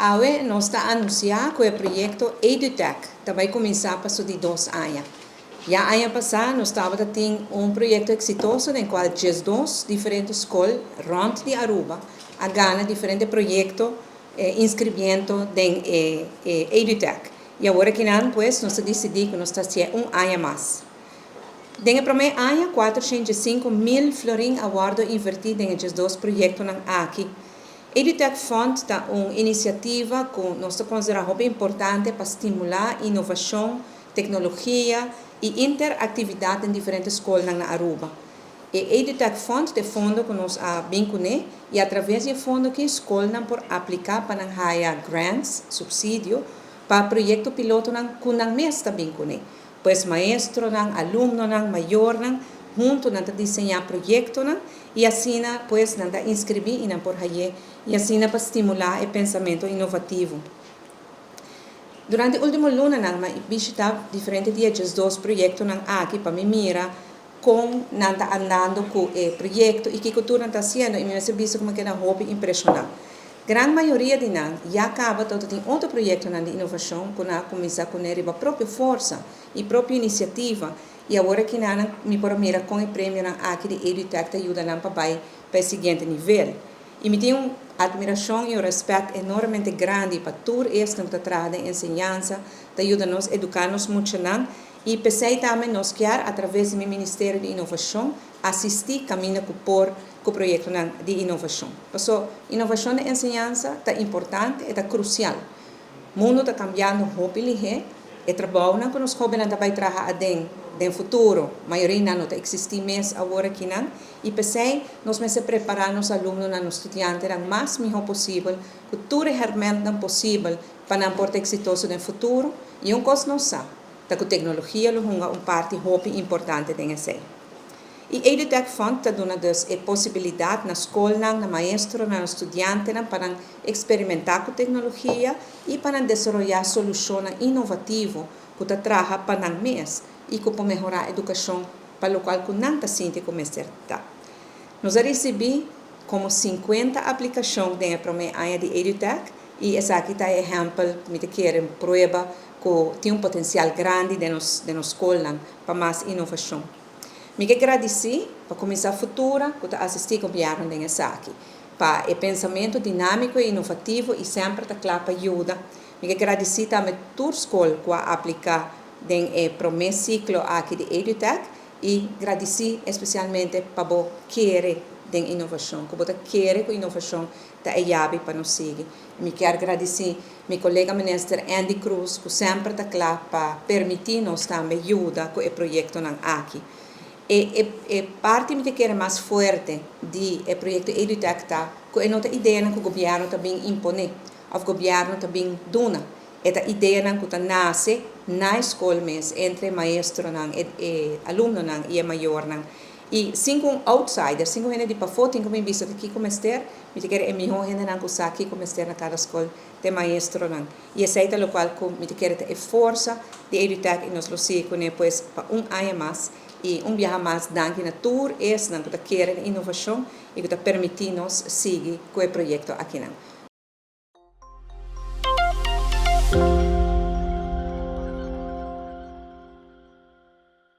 Agora nós está anunciando que o projeto EduTech vai começar para de 2 anos. Já ano passado nós estava tendo projeto exitoso no qual 12 diferentes escolas rond de Aruba a ganhar diferentes projetos inscrevendo em EduTech. E agora que não, pues, nós decidimos que nós está sendo ano mais. No primeiro ano, 405 mil florin aguardo invertido em esses 2 projetos aqui. EduTech Fund é uma iniciativa que nós consideramos importante para estimular inovação, tecnologia e interatividade em diferentes escolas na Aruba. E EduTech Fund é fundo que nós vinculamos e através do fundo que a escola pode aplicar para ganhar grants, subsídio, para projeto piloto que não está vinculado. Pois maestro, aluno, maior, junto a desenhar projetos e assim pues nada inscrever e por aí e assim para estimular o pensamento inovativo. Durante o último ano nós visitamos diferentes dias 2 projetos aqui para me mira com nada andando com o projeto e que cultura está sendo e me visto como que é hobby impressionante. Grande maioria de nós já acaba todo tem outro projeto de inovação que nós começar com a própria força e própria iniciativa. E agora que nós me por mira com o prêmio aqui de EduTech te ajuda para o seguinte nível. E me tem uma admiração e um respeito enormemente grande para tudo isso que traz de ensinança, te ajuda nos educar-nos muito e pensei também nos quer através do Ministério de Inovação assistir caminho por o projeto de inovação. Então, inovação de ensinança é importante, é crucial. O mundo está cambiando rapidamente. E trabalho que nós jovens também trabalhar no futuro. A maioria não existe mais agora aqui não. E pensei, nós me preparar nos alunos, nos estudantes, o mais melhor possível, que tudo é realmente possível para um porte exitoso no futuro. E coisa não sabe, que a tecnologia é uma parte importante dessa. E a EduTech Fund está dando a possibilidade na escola, na maestro, na estudante para experimentar com tecnologia e para desenvolver soluções inovativas que trabalham para o mês e que para melhorar a educação para o qual não está sendo como está. Nós recebemos como 50 aplicações no primeiro ano de EduTech e essa aqui está exemplo, me querem prova que tem potencial grande na escola para mais inovação. Me agradecer para começar a futura, que assistir ao governo nessa aqui, para o pensamento dinâmico e inovativo e sempre está claro para ajuda. Me agradecer também a toda a escola que aplica o primeiro ciclo aqui de EduTech e agradecer especialmente para o querer de inovação, que você quer que a inovação está aí para nos seguir. Me quero agradecer meu colega ministro Andy Cruz, que sempre está claro para permitir-nos também ajuda com o projeto aqui. E parte que é mais forte do projeto EduTech que é a ideia que o governo também impõe, o governo também dona. É a ideia que nasce na escola mesmo, entre maestro e aluno e maior. E sem um outsider, sem gente de para fora, tem como visto aqui como estar, me quer é melhor gente que sabe aqui como estar na cada escola de maestro. E essa é o qual me quer é força de EduTech e nós lo seguimos pues para ano mais. E viaje mais danke na tour, que querem inovação e que permite-nos seguir com o projeto aqui.